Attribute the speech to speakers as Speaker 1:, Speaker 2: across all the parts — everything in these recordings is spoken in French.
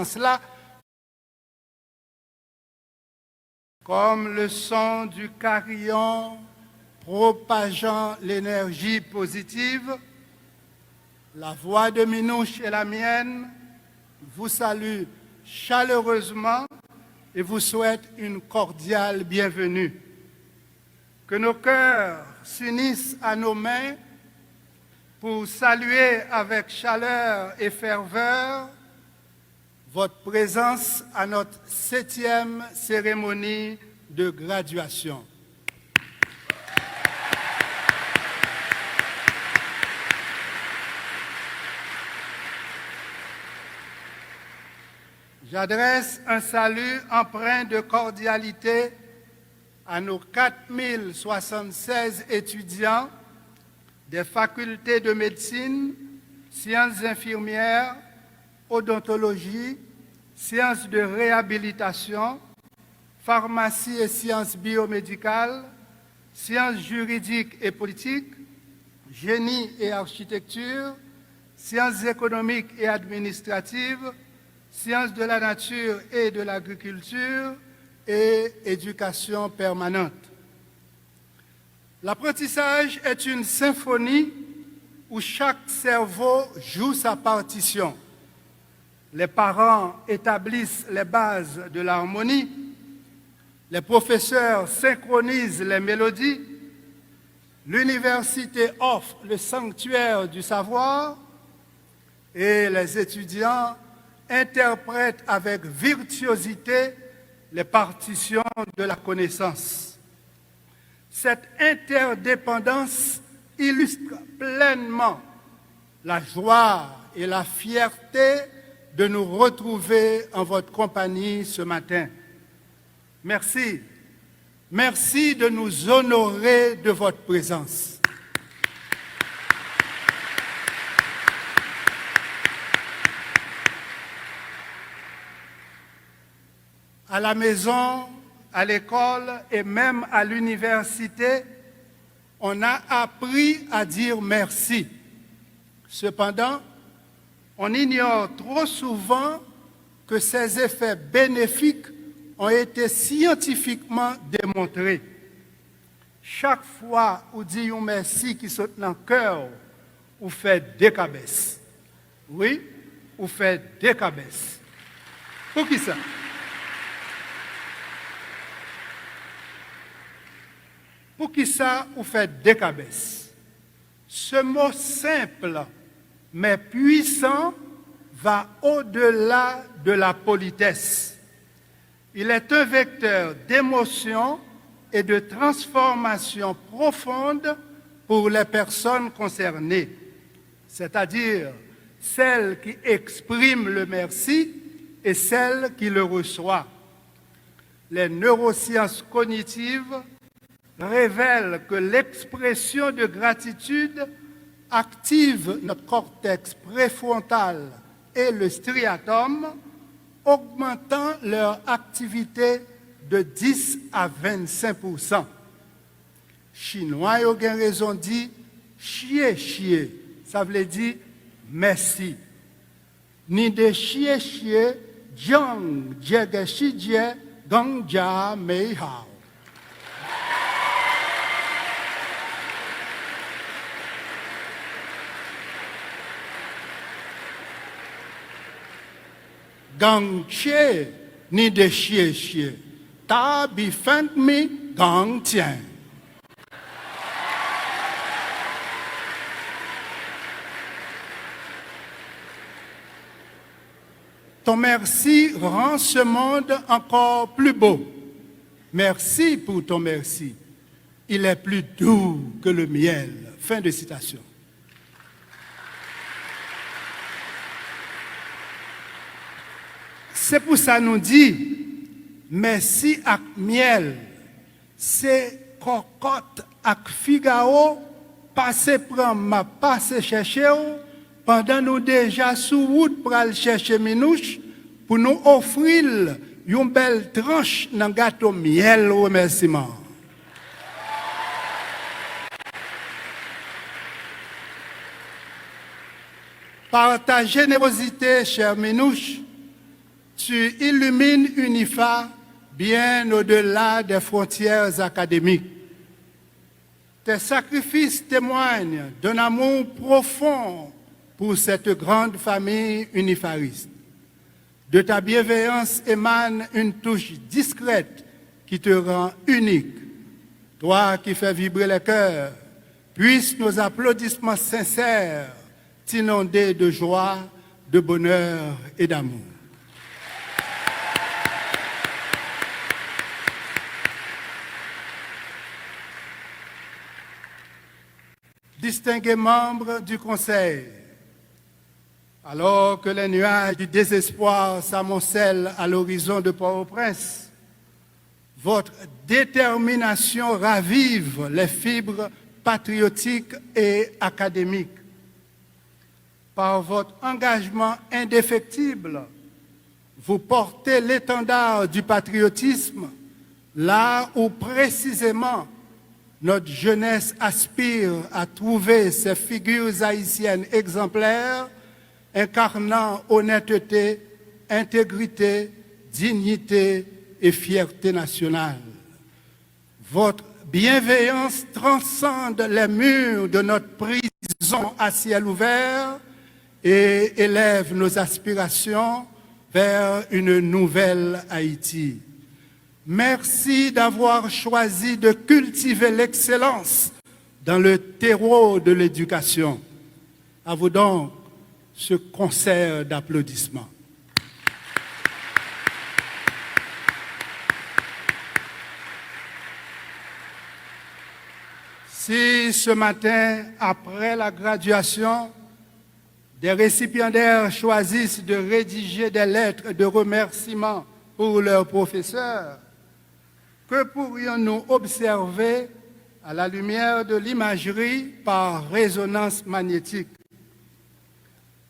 Speaker 1: cela, comme le son du carillon propageant l'énergie positive, la voix de Minouche et la mienne vous saluent chaleureusement et vous souhaitent une cordiale bienvenue. Que nos cœurs s'unissent à nos mains pour saluer avec chaleur et ferveur votre présence à notre 7e cérémonie de graduation. J'adresse un salut empreint de cordialité à nos 4076 étudiants des facultés de médecine, sciences infirmières, odontologie, sciences de réhabilitation, pharmacie et sciences biomédicales, sciences juridiques et politiques, génie et architecture, sciences économiques et administratives, sciences de la nature et de l'agriculture et éducation permanente. L'apprentissage est une symphonie où chaque cerveau joue sa partition. Les parents établissent les bases de l'harmonie, les professeurs synchronisent les mélodies, l'université offre le sanctuaire du savoir et les étudiants interprètent avec virtuosité les partitions de la connaissance. Cette interdépendance illustre pleinement la joie et la fierté de nous retrouver en votre compagnie ce matin. Merci. Merci de nous honorer de votre présence. À la maison, à l'école et même à l'université, on a appris à dire merci. Cependant, on ignore trop souvent que ces effets bénéfiques ont été scientifiquement démontrés. Chaque fois où dit un merci qui saute dans le cœur, ou fait des cabesses. Oui, ou fait des cabesses. Pour qui ça? Pour qui ça, ou fait des cabesses? Ce mot simple mais puissant va au-delà de la politesse. Il est un vecteur d'émotion et de transformation profonde pour les personnes concernées, c'est-à-dire celles qui expriment le merci et celles qui le reçoivent. Les neurosciences cognitives révèlent que l'expression de gratitude active notre cortex préfrontal et le striatum, augmentant leur activité de 10 à 25%. Chinois ont raison de dire chier chier, ça veut dire merci. Ni de chier chier, jiang jie shi jie gong jia mei hao. Gang chie ni de chie chie, ta bi feng mi gang tian. Ton merci rend ce monde encore plus beau. Merci pour ton merci. Il est plus doux que le miel. Fin de citation. C'est pour ça nous dit merci ak miel, c'est cocotte ak Figaro, passe prendre ma passe chercher pendant nous déjà sous route pour aller chercher Minouche pour nous offrir une belle tranche dans gâteau miel remerciement. Par ta générosité, cher Minouche, tu illumines UNIFA bien au-delà des frontières académiques. Tes sacrifices témoignent d'un amour profond pour cette grande famille unifariste. De ta bienveillance émane une touche discrète qui te rend unique. Toi qui fais vibrer les cœurs, puissent nos applaudissements sincères t'inonder de joie, de bonheur et d'amour. Distingués membres du Conseil, alors que les nuages du désespoir s'amoncellent à l'horizon de Port-au-Prince, votre détermination ravive les fibres patriotiques et académiques. Par votre engagement indéfectible, vous portez l'étendard du patriotisme là où précisément notre jeunesse aspire à trouver ces figures haïtiennes exemplaires incarnant honnêteté, intégrité, dignité et fierté nationale. Votre bienveillance transcende les murs de notre prison à ciel ouvert et élève nos aspirations vers une nouvelle Haïti. Merci d'avoir choisi de cultiver l'excellence dans le terreau de l'éducation. À vous donc ce concert d'applaudissements. Si ce matin, après la graduation, des récipiendaires choisissent de rédiger des lettres de remerciement pour leurs professeurs, que pourrions-nous observer à la lumière de l'imagerie par résonance magnétique?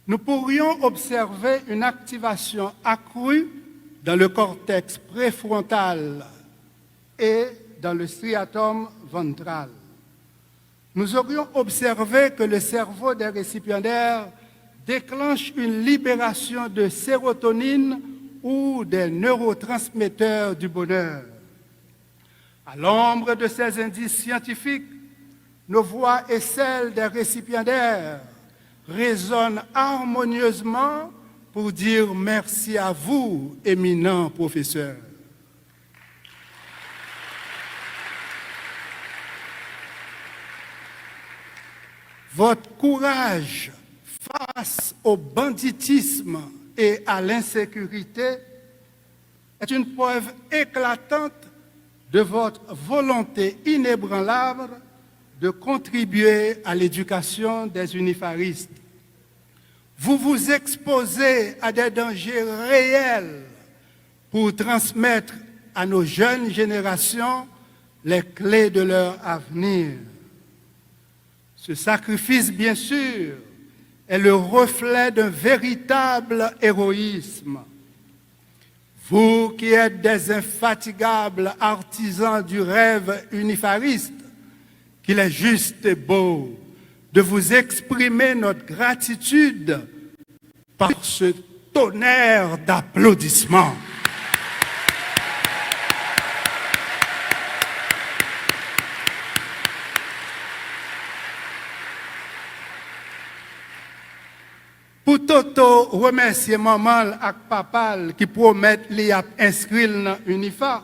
Speaker 1: Nous pourrions observer une activation accrue dans le cortex préfrontal et dans le striatum ventral. Nous aurions observé que le cerveau des récipiendaires déclenche une libération de sérotonine ou des neurotransmetteurs du bonheur. À l'ombre de ces indices scientifiques, nos voix et celles des récipiendaires résonnent harmonieusement pour dire merci à vous, éminents professeurs. Votre courage face au banditisme et à l'insécurité est une preuve éclatante de votre volonté inébranlable de contribuer à l'éducation des unifaristes. Vous vous exposez à des dangers réels pour transmettre à nos jeunes générations les clés de leur avenir. Ce sacrifice, bien sûr, est le reflet d'un véritable héroïsme. Vous qui êtes des infatigables artisans du rêve unifariste, qu'il est juste et beau de vous exprimer notre gratitude par ce tonnerre d'applaudissements. Pour Toto, remercier maman et papa qui promettent d'y inscrire dans l'UNIFA.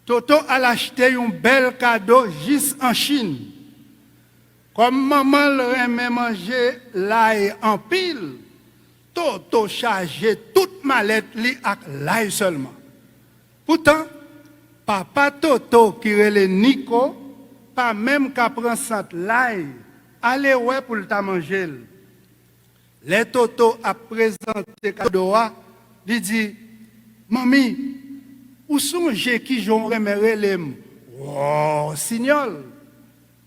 Speaker 1: Toto a acheté un bel cadeau juste en Chine. Comme maman aimait manger l'ail en pile, Toto chargeait toute mallette avec l'ail seulement. Pourtant, papa Toto qui relève Nico, pas même qu'à prendre l'ail, allez ouais pour le manger. Les Toto a présenté cadeau, il dit, Mami, où songe qui j'aimerais l'aime? Wow, signal.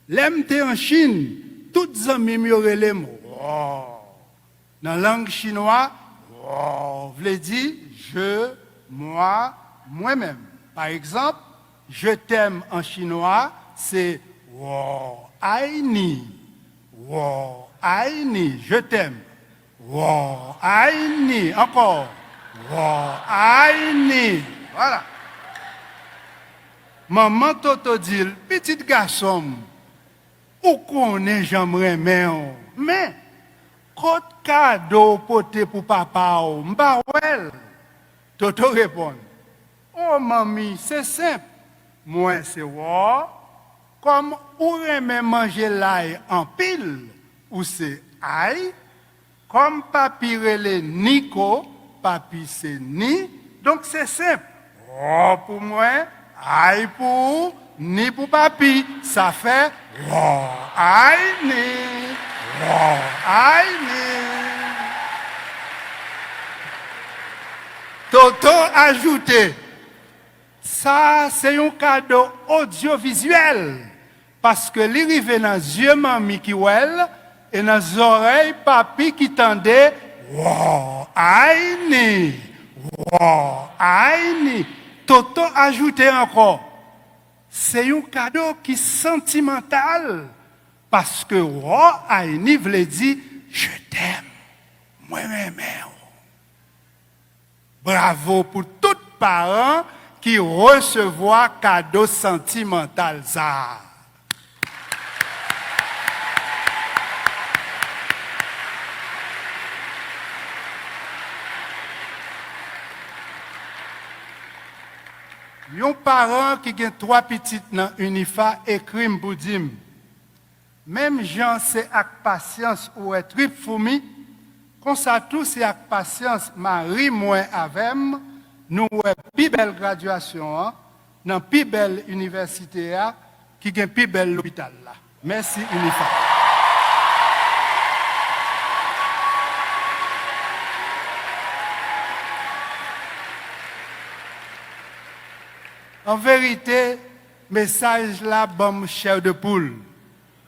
Speaker 1: L'aime t'es en Chine, toutes les amis m'auraient l'aime. Wow. Dans la langue chinoise, wow, veut dire je, moi, moi-même. Par exemple, je t'aime en chinois, c'est wow, ai ni. Wow, ai ni, je t'aime. Wow, ai ni, encore. Aïni. Voilà. Maman Toto dit, petit garçon, ou connaît j'aimerais mais quand cadeau poté pour papa ou m'bawel. Toto répond, oh mamie, c'est simple. Moi c'est comme ou aime manger l'ail en pile ou c'est ail, comme papi relé Nico, papi c'est ni, donc c'est simple. Oh pour moi, aïe pour, ni pour papi, ça fait aïe ni, aïe ni. Toto ajouté, ça c'est un cadeau audiovisuel, parce que l'arrivée dans les yeux mamie qui ouel, et dans les oreilles papi qui tendait, aïe ni, aïe ni. Toto ajouté encore, c'est un cadeau qui est sentimental parce que Aïni veut dire je t'aime, moi-même. Bravo pour tous les parents qui recevront cadeau sentimental ça. Un parent qui a 3 petites dans Unifa écrit pour dire, même Jean c'est avec patience ou est trip fourmi, comme ça tout c'est avec patience Marie moins avec nous plus belle graduation dans plus belle université qui a plus belle l'hôpital là. Merci Unifa. En vérité, message là, bon chair de poule.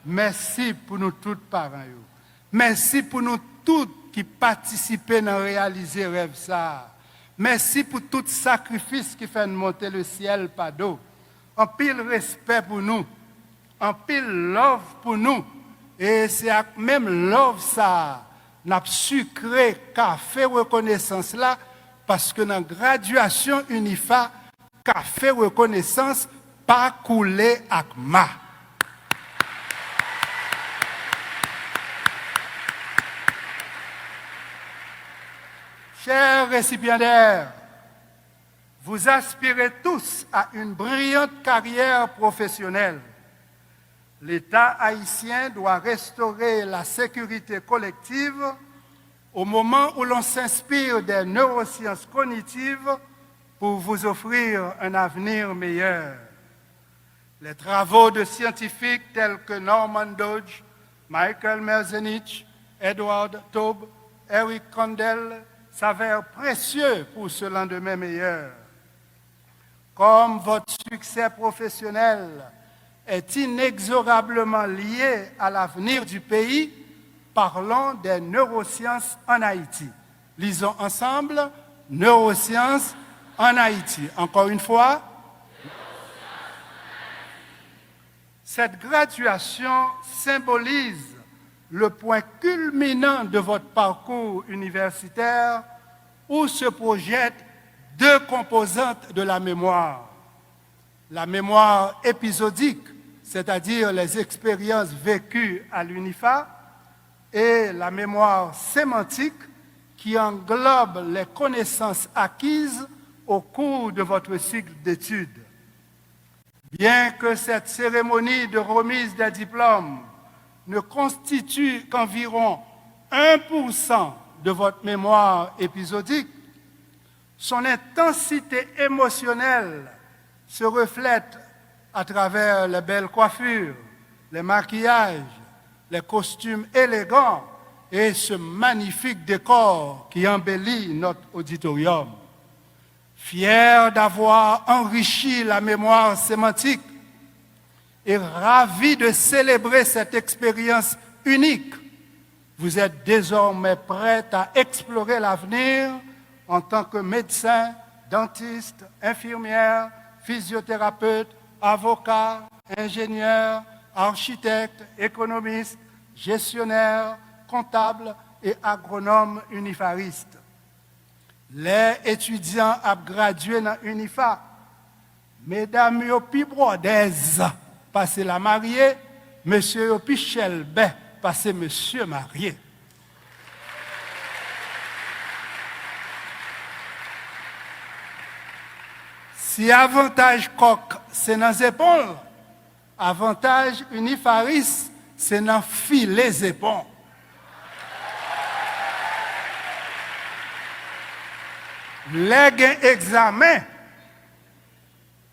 Speaker 1: Merci pour nous tous parents. Merci pour nous tous qui participent à réaliser rêve ça. Merci pour tout sacrifice qui fait monter le ciel par d'eau. En pile respect pour nous. En pile love pour nous. Et c'est même love ça. N'a sucré café reconnaissance là parce que dans la graduation Unifa, café reconnaissance pas coulé avec ma. Chers récipiendaires, vous aspirez tous à une brillante carrière professionnelle. L'État haïtien doit restaurer la sécurité collective au moment où l'on s'inspire des neurosciences cognitives pour vous offrir un avenir meilleur. Les travaux de scientifiques tels que Norman Dodge, Michael Merzenich, Edward Taube, Eric Kandel s'avèrent précieux pour ce lendemain meilleur. Comme votre succès professionnel est inexorablement lié à l'avenir du pays, parlons des neurosciences en Haïti. Lisons ensemble neurosciences en Haïti. Encore une fois, cette graduation symbolise le point culminant de votre parcours universitaire où se projettent 2 composantes de la mémoire. La mémoire épisodique, c'est-à-dire les expériences vécues à l'UNIFA, et la mémoire sémantique qui englobe les connaissances acquises au cours de votre cycle d'études. Bien que cette cérémonie de remise des diplômes ne constitue qu'environ 1% de votre mémoire épisodique, son intensité émotionnelle se reflète à travers les belles coiffures, les maquillages, les costumes élégants et ce magnifique décor qui embellit notre auditorium. Fier d'avoir enrichi la mémoire sémantique et ravi de célébrer cette expérience unique, vous êtes désormais prêts à explorer l'avenir en tant que médecin, dentiste, infirmière, physiothérapeute, avocat, ingénieur, architecte, économiste, gestionnaire, comptable et agronome unifariste. Les étudiants ont gradué dans l'UNIFA. Mesdames, yo pi brodez, parce la mariée, monsieur yo pi chelbe, parce monsieur marié. Si avantage coq, c'est dans les épaules, avantage unifaris, c'est dans filet épaules. Les examen,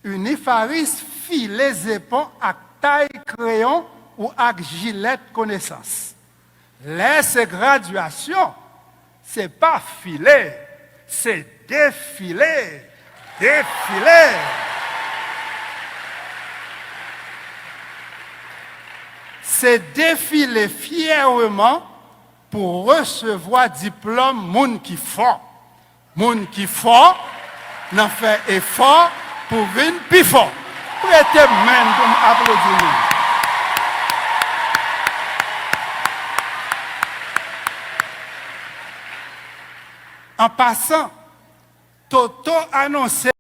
Speaker 1: unifaris filet épaules à taille crayon ou à gilet connaissance. Les graduation, c'est pas filet, c'est défilé. Défilé. C'est défiler fièrement pour recevoir diplôme moun qui fort. Moun qui fort, n'a fait effort pour venir plus fort. Prêtez main pour m'applaudir. En passant, Toto annonçait